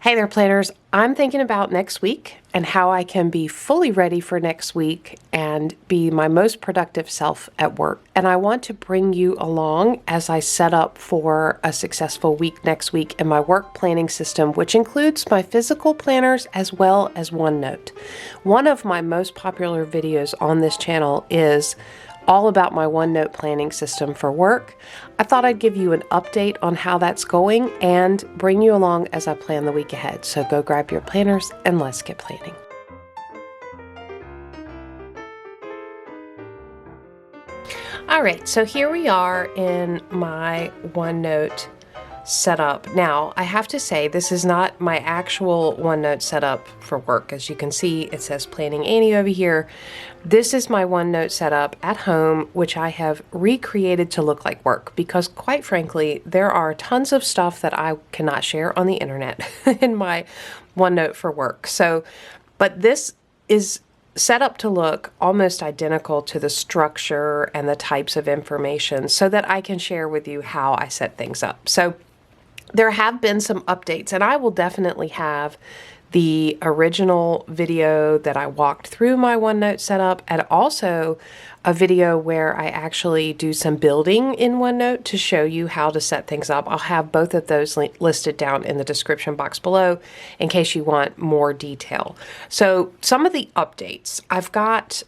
Hey there, planners. I'm thinking about next week and how I can be fully ready for next week and be my most productive self at work. And I want to bring you along as I set up for a successful week next week in my work planning system, which includes my physical planners as well as OneNote. One of my most popular videos on this channel is all about my OneNote planning system for work. I thought I'd give you an update on how that's going and bring you along as I plan the week ahead. So go grab your planners and let's get planning. All right, so here we are in my OneNote setup. Now, I have to say this is not my actual OneNote setup for work. As you can see, it says Planning Annie over here. This is my OneNote setup at home, which I have recreated to look like work because, quite frankly, there are tons of stuff that I cannot share on the internet in my OneNote for work. But this is set up to look almost identical to the structure and the types of information so that I can share with you how I set things up. So there have been some updates, and I will definitely have the original video that I walked through my OneNote setup and also a video where I actually do some building in OneNote to show you how to set things up. I'll have both of those listed down in the description box below in case you want more detail. So some of the updates, I've got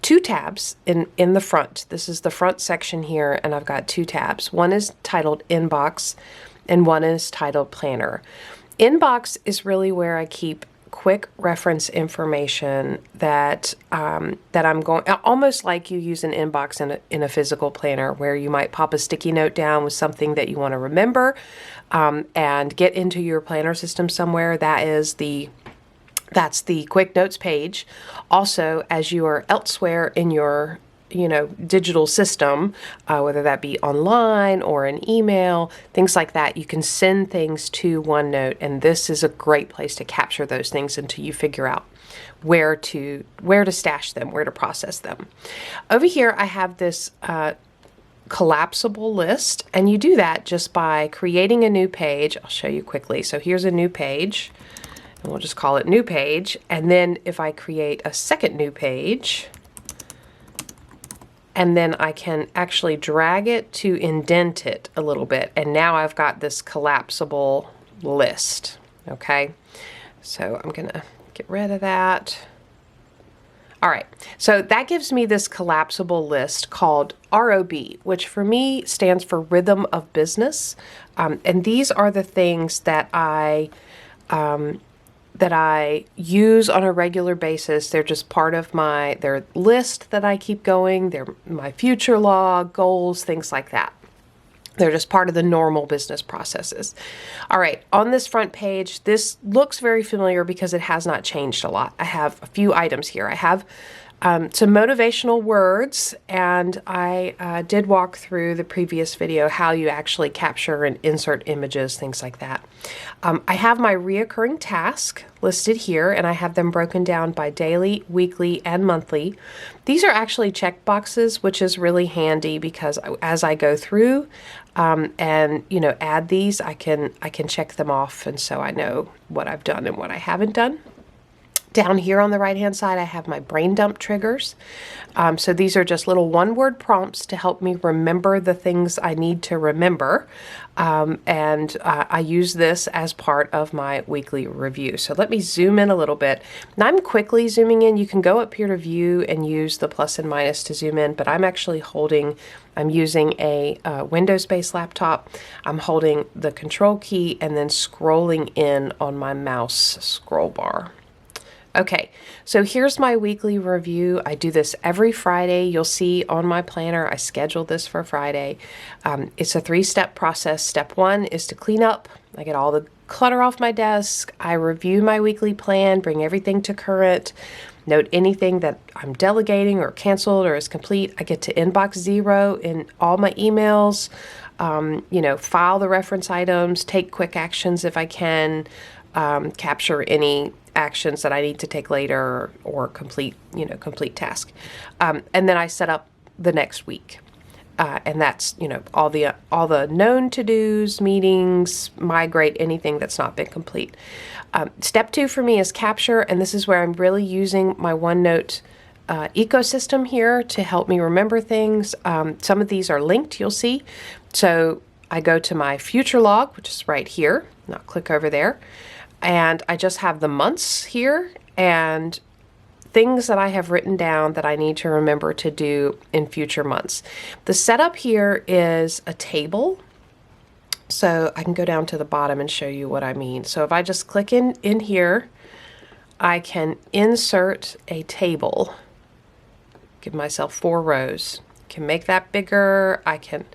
two tabs in the front. This is the front section here, and I've got two tabs. One is titled Inbox and one is titled Planner. Inbox is really where I keep quick reference information that I'm going, almost like you use an inbox in a physical planner where you might pop a sticky note down with something that you want to remember and get into your planner system somewhere. That's the quick notes page. Also, as you are elsewhere in your digital system, whether that be online or an email, things like that, you can send things to OneNote, and this is a great place to capture those things until you figure out where to stash them, where to process them. Over here, I have this collapsible list, and you do that just by creating a new page. I'll show you quickly. So here's a new page, and we'll just call it New Page. And then if I create a second new page, and then I can actually drag it to indent it a little bit. And now I've got this collapsible list, okay? So I'm gonna get rid of that. All right, so that gives me this collapsible list called ROB, which for me stands for Rhythm of Business. And these are the things that I use on a regular basis. They're just part of their list that I keep going. They're my future log, goals, things like that. They're just part of the normal business processes. All right, on this front page, this looks very familiar because it has not changed a lot. I have a few items here. I have some motivational words, and I did walk through the previous video how you actually capture and insert images, things like that. I have my reoccurring task listed here, and I have them broken down by daily, weekly, and monthly. These are actually check boxes, which is really handy because as I go through and add these, I can check them off, and so I know what I've done and what I haven't done. Down here on the right-hand side, I have my brain dump triggers. So these are just little one-word prompts to help me remember the things I need to remember. I use this as part of my weekly review. So let me zoom in a little bit. Now I'm quickly zooming in. You can go up here to view and use the plus and minus to zoom in, but I'm using a Windows-based laptop. I'm holding the control key and then scrolling in on my mouse scroll bar. Okay, so here's my weekly review. I do this every Friday. You'll see on my planner, I scheduled this for Friday. It's a three-step process. Step one is to clean up. I get all the clutter off my desk. I review my weekly plan, bring everything to current, note anything that I'm delegating or canceled or is complete. I get to inbox 0 in all my emails, file the reference items, take quick actions if I can, capture any actions that I need to take later or complete task. And then I set up the next week. And that's, all the known to-dos, meetings, migrate, anything that's not been complete. Step 2 for me is capture, and this is where I'm really using my OneNote ecosystem here to help me remember things. Some of these are linked, you'll see. So I go to my future log, which is right here, and I'll click over there, and I just have the months here and things that I have written down that I need to remember to do in future months. The setup here is a table. So I can go down to the bottom and show you what I mean. So if I just click in here, I can insert a table, give myself 4 rows. Can make that bigger. I can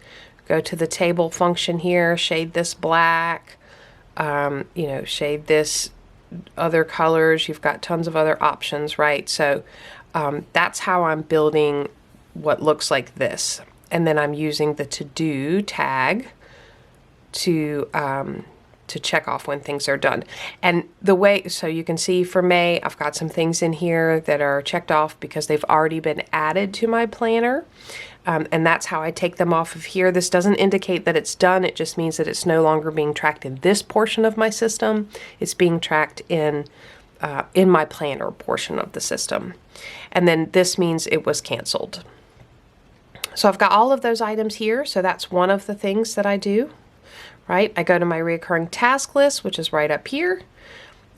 go to the table function here, shade this black, shade this other colors. You've got tons of other options, right? So that's how I'm building what looks like this. And then I'm using the to-do tag to check off when things are done. And so you can see for May, I've got some things in here that are checked off because they've already been added to my planner. And that's how I take them off of here. This doesn't indicate that it's done. It just means that it's no longer being tracked in this portion of my system. It's being tracked in my planner portion of the system. And then this means it was canceled. So I've got all of those items here. So that's one of the things that I do, right? I go to my recurring task list, which is right up here.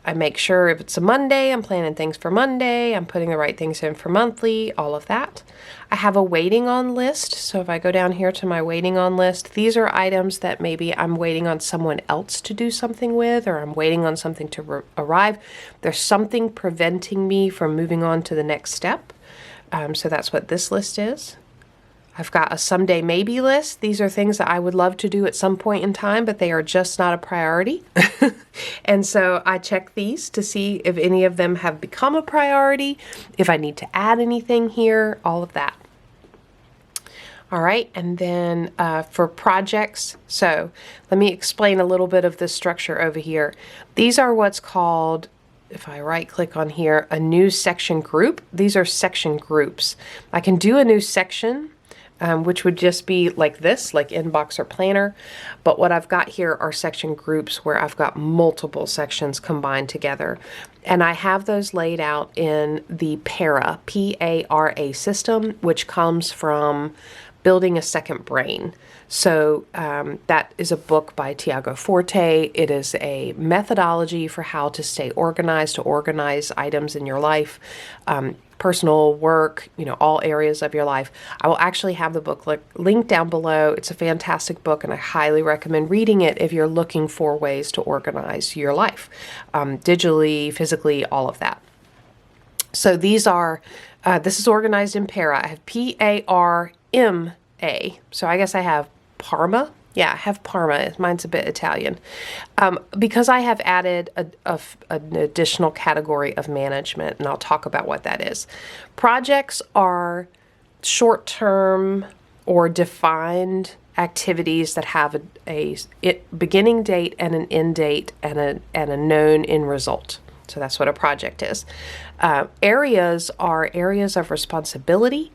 I make sure if it's a Monday, I'm planning things for Monday, I'm putting the right things in for monthly, all of that. I have a waiting on list. So if I go down here to my waiting on list, these are items that maybe I'm waiting on someone else to do something with, or I'm waiting on something to arrive. There's something preventing me from moving on to the next step. So that's what this list is. I've got a someday maybe list. These are things that I would love to do at some point in time, but they are just not a priority. And so I check these to see if any of them have become a priority, if I need to add anything here, all of that. All right, and then for projects, so let me explain a little bit of the structure over here. These are what's called, if I right click on here, a new section group. These are section groups. I can do a new section, which would just be like this, like inbox or planner. But what I've got here are section groups where I've got multiple sections combined together. And I have those laid out in the Para, P-A-R-A system, which comes from Building a Second Brain. So that is a book by Tiago Forte. It is a methodology for how to stay organized, to organize items in your life, personal, work, all areas of your life. I will actually have the book linked down below. It's a fantastic book, and I highly recommend reading it if you're looking for ways to organize your life, digitally, physically, all of that. So these are, this is organized in Para. I have P-A-R-M-A. So I guess I have Parma. Yeah, I have Parma. Mine's a bit Italian. Because I have added an additional category of management, and I'll talk about what that is. Projects are short-term or defined activities that have a beginning date and an end date and a known end result. So that's what a project is. Areas are areas of responsibility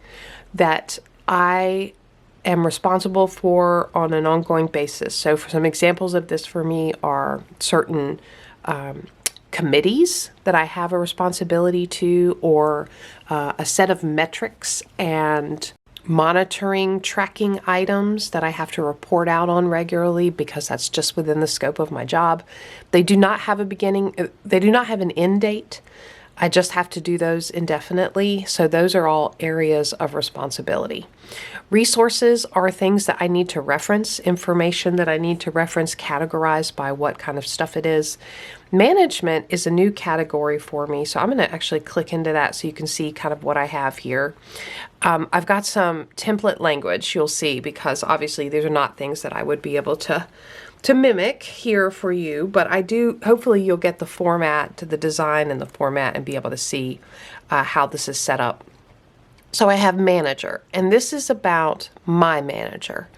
that I am responsible for on an ongoing basis. So for some examples of this for me are certain committees that I have a responsibility to, or a set of metrics and monitoring, tracking items that I have to report out on regularly because that's just within the scope of my job. They do not have a beginning, they do not have an end date. I just have to do those indefinitely. So those are all areas of responsibility. Resources are things that I need to reference, information that I need to reference, categorized by what kind of stuff it is. Management is a new category for me. So I'm going to actually click into that so you can see kind of what I have here. I've got some template language you'll see, because obviously these are not things that I would be able to mimic here for you, but I do, hopefully you'll get the format, the design and the format, and be able to see how this is set up. So I have manager, and this is about my manager.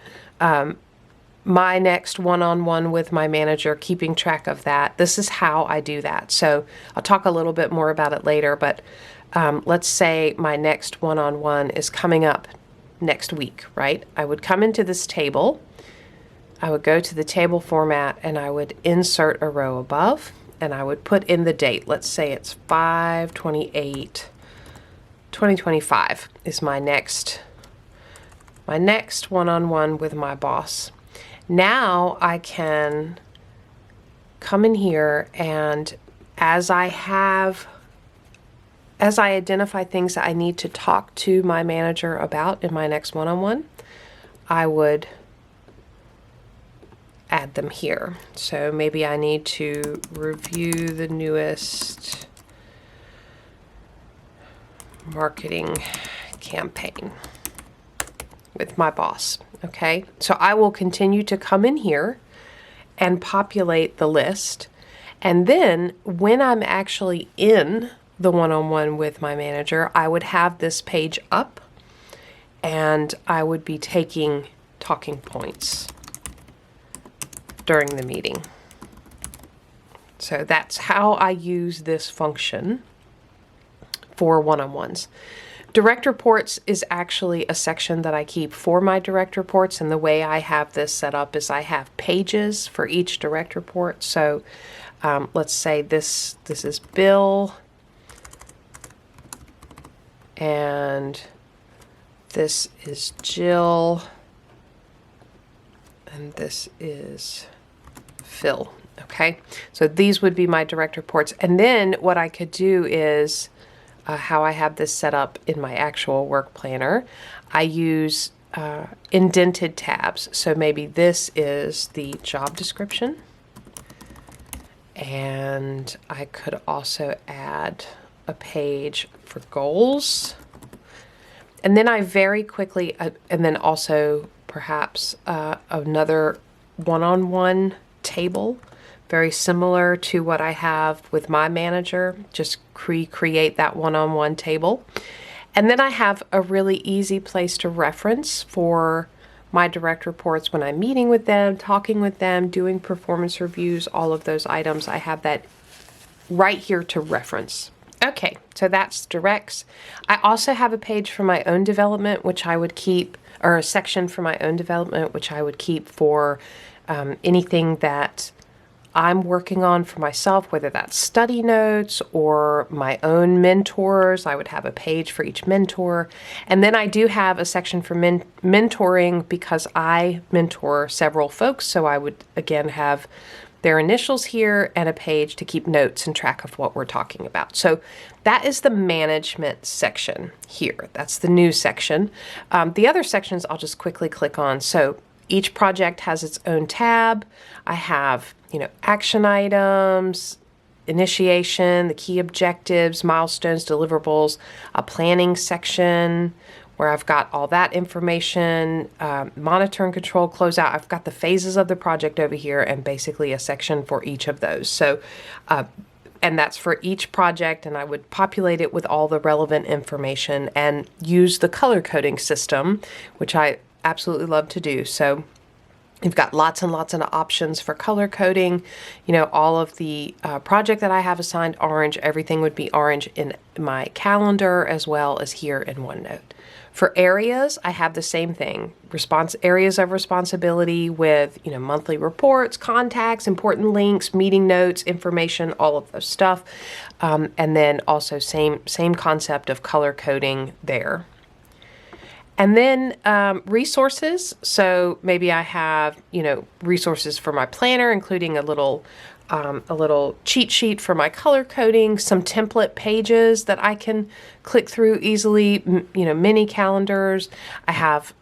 My next one-on-one with my manager, keeping track of that. This is how I do that. So I'll talk a little bit more about it later, but let's say my next one-on-one is coming up next week, right? I would come into this table, I would go to the table format, and I would insert a row above, and I would put in the date. Let's say it's 5/28/2025 is my next one-on-one with my boss. Now I can come in here, and as I identify things that I need to talk to my manager about in my next one-on-one, I would add them here. So maybe I need to review the newest marketing campaign with my boss. Okay, so I will continue to come in here and populate the list. And then when I'm actually in the one-on-one with my manager, I would have this page up and I would be taking talking points during the meeting. So that's how I use this function for one-on-ones. Direct reports is actually a section that I keep for my direct reports, and the way I have this set up is I have pages for each direct report. So let's say this is Bill, and this is Jill, and this is Phil. Okay, so these would be my direct reports. And then what I could do is how I have this set up in my actual work planner. I use indented tabs. So maybe this is the job description. And I could also add a page for goals. And then I very quickly, and then also perhaps another one-on-one table, very similar to what I have with my manager, just create that one-on-one table. And then I have a really easy place to reference for my direct reports when I'm meeting with them, talking with them, doing performance reviews, all of those items. I have that right here to reference. Okay, so that's directs. I also have a page for my own development, which I would keep, or a section for my own development, which I would keep for anything that I'm working on for myself, whether that's study notes or my own mentors. I would have a page for each mentor. And then I do have a section for mentoring because I mentor several folks. So I would, again, have their initials here and a page to keep notes and track of what we're talking about. So that is the management section here. That's the new section. The other sections I'll just quickly click on. So each project has its own tab. I have, action items, initiation, the key objectives, milestones, deliverables, a planning section where I've got all that information, monitor and control, closeout. I've got the phases of the project over here and basically a section for each of those. So, and that's for each project, and I would populate it with all the relevant information and use the color coding system, which I absolutely love to do. So you've got lots and lots of options for color coding. All of the project that I have assigned orange, everything would be orange in my calendar as well as here in OneNote. For areas, I have the same thing. Areas of responsibility with, monthly reports, contacts, important links, meeting notes, information, all of those stuff. And then also same concept of color coding there. And then resources. So maybe I have, resources for my planner, including a little cheat sheet for my color coding, some template pages that I can click through easily, mini calendars. I have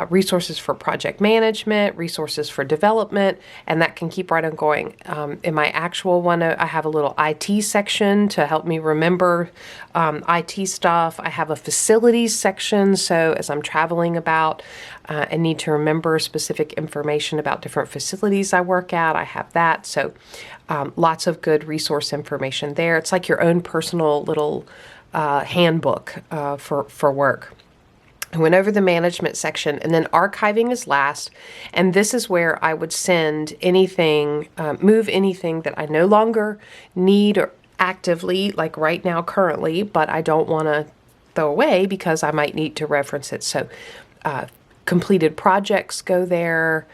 resources for project management, resources for development, and that can keep right on going. In my actual OneNote, I have a little IT section to help me remember IT stuff. I have a facilities section, so as I'm traveling about and need to remember specific information about different facilities I work at, I have that. So lots of good resource information there. It's like your own personal little handbook for work. I went over the management section, and then archiving is last. And this is where I would send anything, move anything that I no longer need or actively, like right now currently, but I don't want to throw away because I might need to reference it. So Completed projects go there.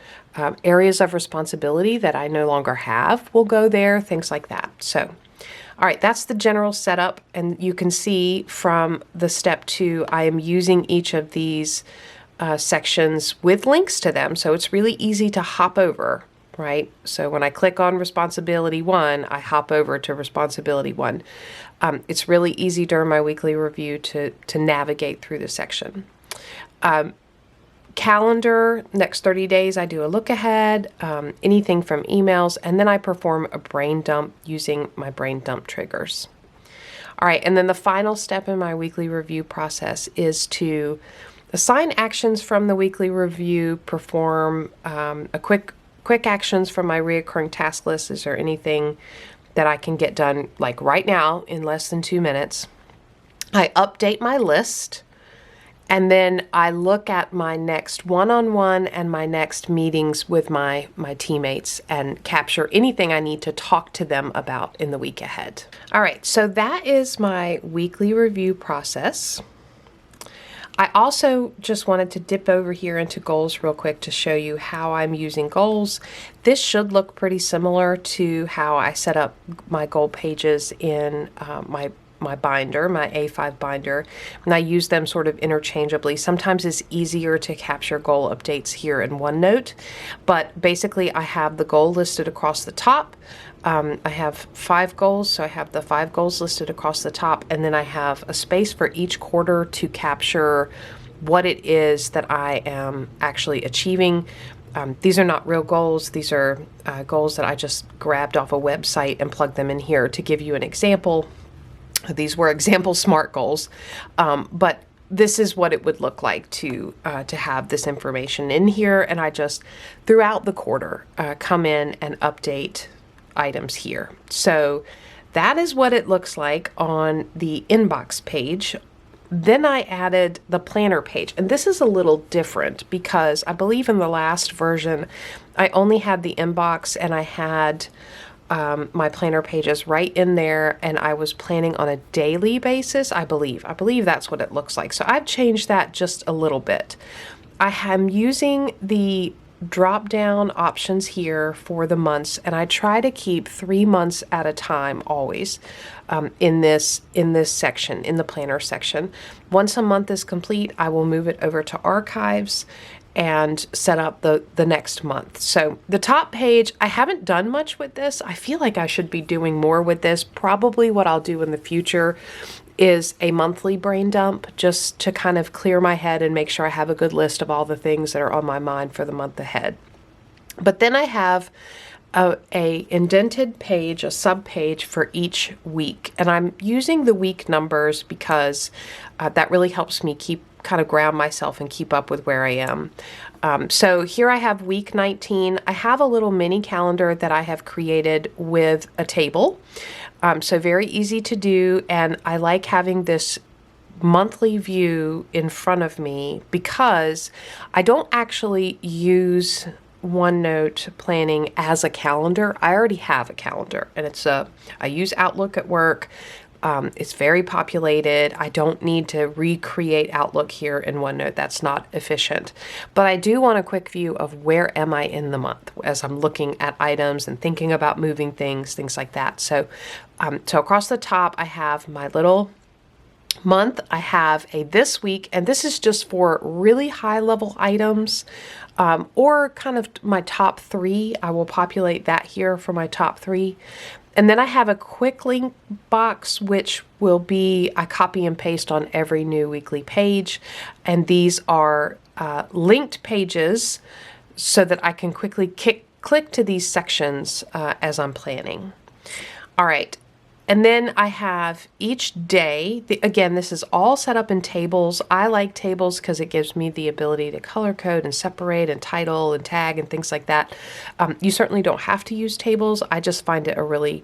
Areas of responsibility that I no longer have will go there, things like that. So, all right, that's the general setup. And you can see from the step 2, I am using each of these sections with links to them. So it's really easy to hop over, right? So when I click on responsibility 1, I hop over to responsibility 1. It's really easy during my weekly review to navigate through the section. Calendar, next 30 days, I do a look ahead, anything from emails, and then I perform a brain dump using my brain dump triggers. All right, and then the final step in my weekly review process is to assign actions from the weekly review, perform quick actions from my reoccurring task list. Is there anything that I can get done like right now in less than 2 minutes? I update my list. And then I look at my next one-on-one and my next meetings with my teammates and capture anything I need to talk to them about in the week ahead. All right, so that is my weekly review process. I also just wanted to dip over here into goals real quick to show you how I'm using goals. This should look pretty similar to how I set up my goal pages in my binder, my A5 binder, and I use them sort of interchangeably. Sometimes it's easier to capture goal updates here in OneNote, but basically I have the goal listed across the top. I have 5 goals, so I have the 5 goals listed across the top, and then I have a space for each quarter to capture what it is that I am actually achieving. These are not real goals. These are goals that I just grabbed off a website and plugged them in here to give you an example. These were example SMART goals, but this is what it would look like to have this information in here. And I just, throughout the quarter, come in and update items here. So that is what it looks like on the inbox page. Then I added the planner page, and this is a little different because I believe in the last version, I only had the inbox and I had my planner pages right in there, and I was planning on a daily basis, I believe. I believe that's what it looks like. So I've changed that just a little bit. I am using the drop-down options here for the months, and I try to keep 3 months at a time always in this section, in the planner section. Once a month is complete, I will move it over to archives and set up the next month. So the top page, I haven't done much with this. I feel like I should be doing more with this. Probably what I'll do in the future is a monthly brain dump just to kind of clear my head and make sure I have a good list of all the things that are on my mind for the month ahead. But then I have a indented page, a sub page for each week. And I'm using the week numbers because that really helps me kind of ground myself and keep up with where I am. So here I have week 19. I have a little mini calendar that I have created with a table. So very easy to do. And I like having this monthly view in front of me because I don't actually use OneNote planning as a calendar. I already have a calendar, and I use Outlook at work. It's very populated. I don't need to recreate Outlook here in OneNote. That's not efficient. But I do want a quick view of where am I in the month as I'm looking at items and thinking about moving things like that. So across the top, I have my little month. I have a this week, and this is just for really high level items or kind of my top 3. I will populate that here for my top 3. And then I have a quick link box, which will be I copy and paste on every new weekly page. And these are linked pages so that I can quickly click to these sections as I'm planning. All right. And then I have each day, again, this is all set up in tables. I like tables because it gives me the ability to color code and separate and title and tag and things like that. You certainly don't have to use tables. I just find it a really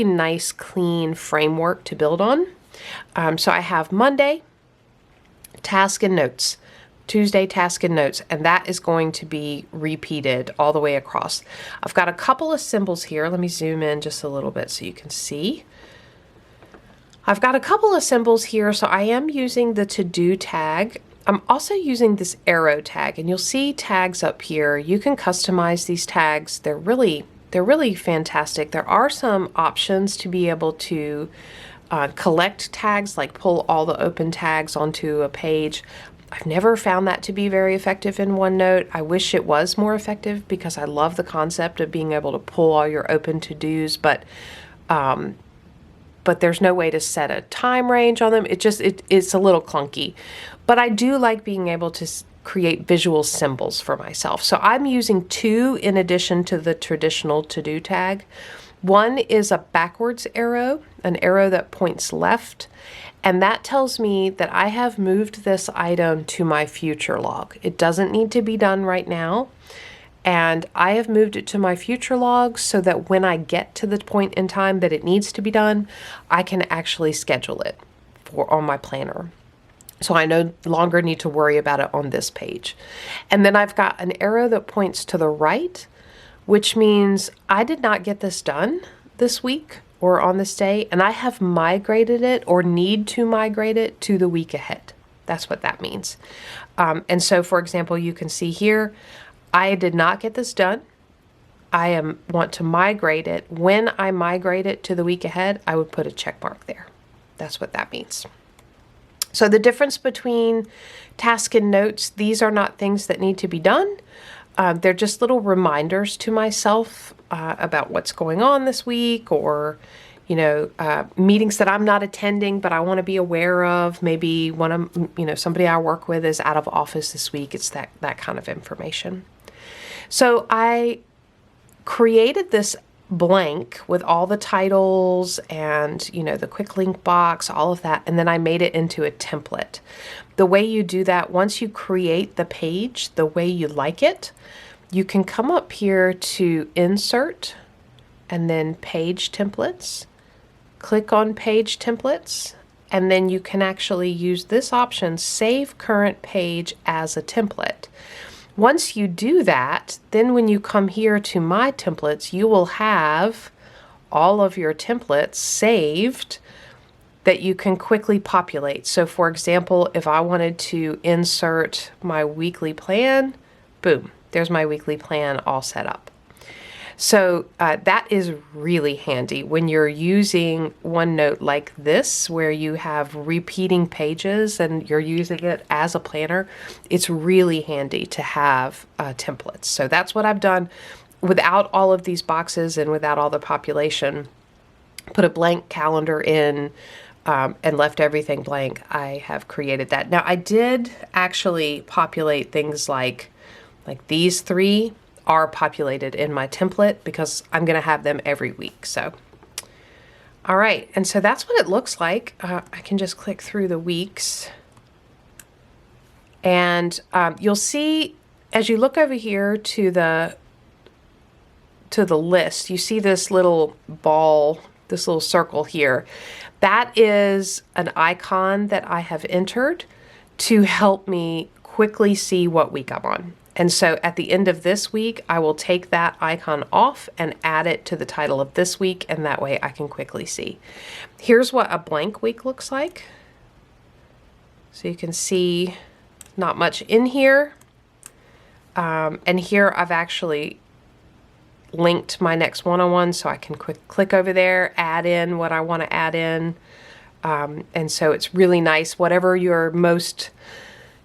nice, clean framework to build on. So I have Monday, task and notes. Tuesday, task and notes, and that is going to be repeated all the way across. I've got a couple of symbols here. Let me zoom in just a little bit so you can see. I've got a couple of symbols here, so I am using the to-do tag. I'm also using this arrow tag, and you'll see tags up here. You can customize these tags. They're really fantastic. There are some options to be able to collect tags, like pull all the open tags onto a page. I've never found that to be very effective in OneNote. I wish it was more effective because I love the concept of being able to pull all your open to-dos, but there's no way to set a time range on them. It's a little clunky. But I do like being able to create visual symbols for myself. So I'm using two in addition to the traditional to-do tag. One is a backwards arrow, an arrow that points left, and that tells me that I have moved this item to my future log. It doesn't need to be done right now, and I have moved it to my future log so that when I get to the point in time that it needs to be done, I can actually schedule it on my planner. So I no longer need to worry about it on this page. And then I've got an arrow that points to the right, which means I did not get this done this week or on this day, and I have migrated it or need to migrate it to the week ahead. That's what that means. And so, for example, you can see here, I did not get this done. I want to migrate it. When I migrate it to the week ahead, I would put a check mark there. That's what that means. So the difference between task and notes, these are not things that need to be done. They're just little reminders to myself about what's going on this week, or meetings that I'm not attending but I want to be aware of. Maybe somebody I work with is out of office this week. It's that kind of information. So I created this blank with all the titles and the quick link box, all of that, and then I made it into a template. The way you do that, once you create the page the way you like it, you can come up here to Insert and then Page Templates. Click on Page Templates, and then you can actually use this option, Save Current Page as a Template. Once you do that, then when you come here to My Templates, you will have all of your templates saved that you can quickly populate. So for example, if I wanted to insert my weekly plan, boom, there's my weekly plan all set up. So that is really handy when you're using OneNote like this, where you have repeating pages and you're using it as a planner. It's really handy to have templates. So that's what I've done without all of these boxes and without all the population. Put a blank calendar in and left everything blank. I have created that. Now I did actually populate things like these three are populated in my template because I'm going to have them every week. So, all right. And so that's what it looks like. I can just click through the weeks. And you'll see as you look over here to the list, you see this little ball, this little circle here. That is an icon that I have entered to help me quickly see what week I'm on. And so at the end of this week, I will take that icon off and add it to the title of this week, and that way I can quickly see. Here's what a blank week looks like. So you can see not much in here. And here I've actually linked my next one-on-one, so I can click over there, add in what I want to add in. And so it's really nice. Whatever your most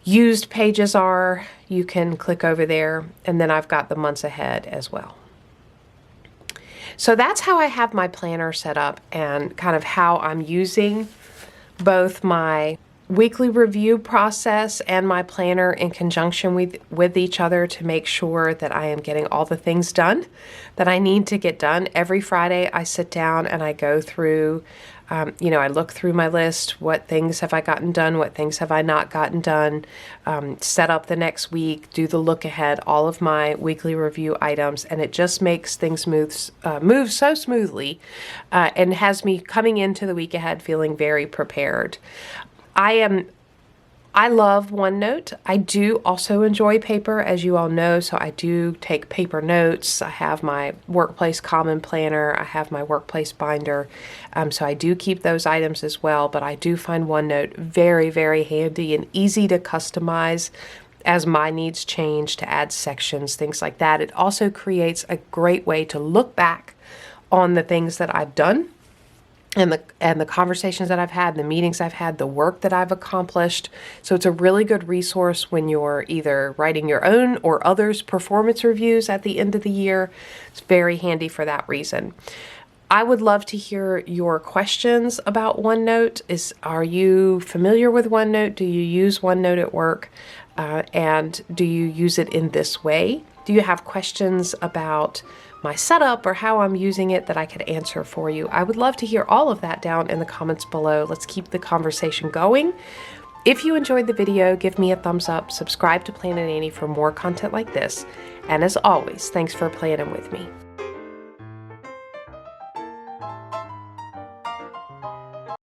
used pages are, you can click over there, and then I've got the months ahead as well. So that's how I have my planner set up, and kind of how I'm using both my weekly review process and my planner in conjunction with each other to make sure that I am getting all the things done that I need to get done. Every Friday I sit down and I go through I look through my list. What things have I gotten done? What things have I not gotten done? Set up the next week, do the look ahead, all of my weekly review items, and it just makes things move so smoothly and has me coming into the week ahead feeling very prepared. I am I love OneNote. I do also enjoy paper, as you all know, so I do take paper notes. I have my workplace common planner. I have my workplace binder. So I do keep those items as well, but I do find OneNote very, very handy and easy to customize as my needs change, to add sections, things like that. It also creates a great way to look back on the things that I've done and the conversations that I've had, the meetings I've had, the work that I've accomplished. So it's a really good resource when you're either writing your own or others' performance reviews at the end of the year. It's very handy for that reason. I would love to hear your questions about OneNote. Are you familiar with OneNote? Do you use OneNote at work? And do you use it in this way? Do you have questions about my setup or how I'm using it that I could answer for you? I would love to hear all of that down in the comments below. Let's keep the conversation going. If you enjoyed the video, give me a thumbs up, subscribe to Planning Annie for more content like this, and as always, thanks for planning with me.